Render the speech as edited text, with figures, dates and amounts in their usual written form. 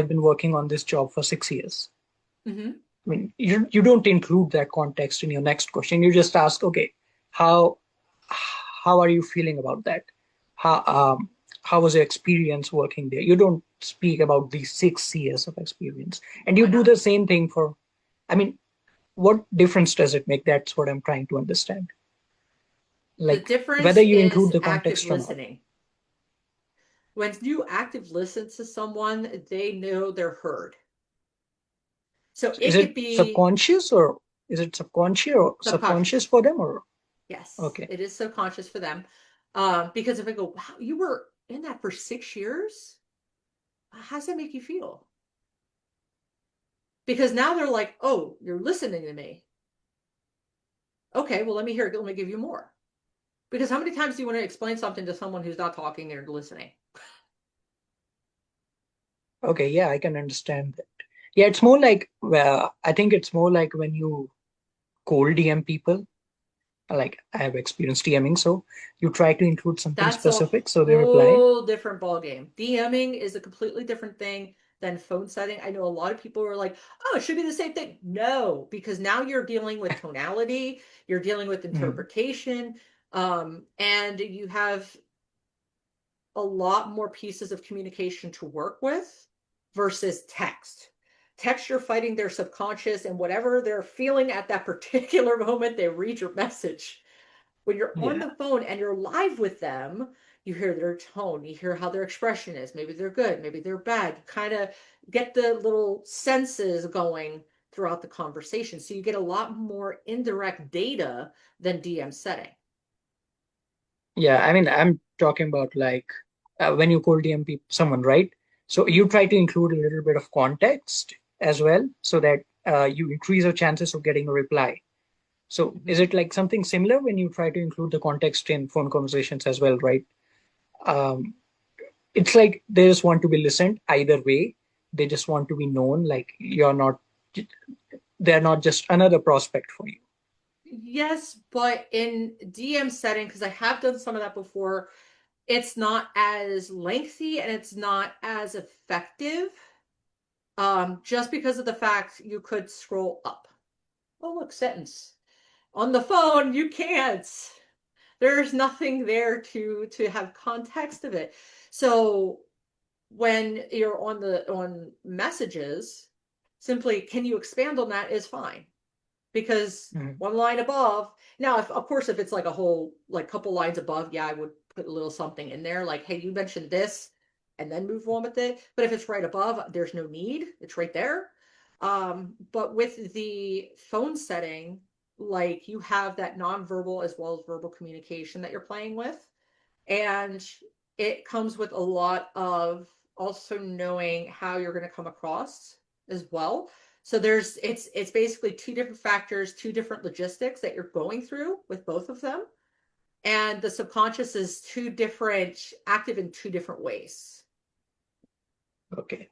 I've been working on this job for 6 years. Hmm. I mean, you don't include that context in your next question. You just ask, okay, how how are you feeling about that? How how was your experience working there? You don't speak about these 6 years of experience, and you Why do not? the same thing for. I mean, what difference does it make? That's what I'm trying to understand. The Like whether difference you is include the active context or not. listening. When you active listen to someone, they know they're heard. So Is it it could be subconscious or is it subconscious subconscious. for them or Yes, okay? it is subconscious for them. Because if I go, wow, you were in that for 6 years, how does that make you feel? Because now they're like, oh, you're listening to me. Okay, well, let me hear it. Let me give you more. Because how many times do you want to explain something to someone who's not talking or listening? Okay, yeah, I can understand that. Yeah, it's more like I think it's more like when you cold DM people. Like I have experienced DMing, so you try to include something That's a specific, so they reply. whole different ballgame. DMing is a completely different thing than phone setting. I know a lot of people are like, oh, it should be the same thing. No, because now you're dealing with tonality, you're dealing with Mm. interpretation, and you have a lot more pieces of communication to work with versus text. Text, you're fighting their subconscious and whatever they're feeling at that particular moment, they read your message. When you're on Yeah, the phone and you're live with them, you hear their tone, you hear how their expression is. Maybe they're good, maybe they're bad. You kind of get the little senses going throughout the conversation. So you get a lot more indirect data than DM setting. yeah. I mean, I'm talking about like when you cold DM someone, right? So you Mhm. try to include a little bit of context as well, so that you increase your chances of getting a reply. So is Mhm. it like something similar when you try to include the context in phone conversations as well, right? Um, it's like they just want to be listened either way. They just want to be known, like they're not just another prospect for you. Yes, but in DM setting, because I have done some of that before, it's not as lengthy and it's not as effective. Just because of the fact you could scroll up. Oh, look, sentence. On the phone, you can't. There's nothing there to have context of it. So when you're on messages, simply can you expand on that is fine because Mhm. one line above. Now, if of course if it's like a whole like couple lines above, yeah, I would put a little something in there like, hey, you mentioned this, and then move on with it. But if it's right above, there's no need. It's right there. But with the phone setting, like you have that nonverbal as well as verbal communication that you're playing with, and it comes with a lot of also knowing how you're going to come across as well. So there's it's basically two different factors, two different logistics that you're going through with both of them, and the subconscious is two different active in two different ways. Okay.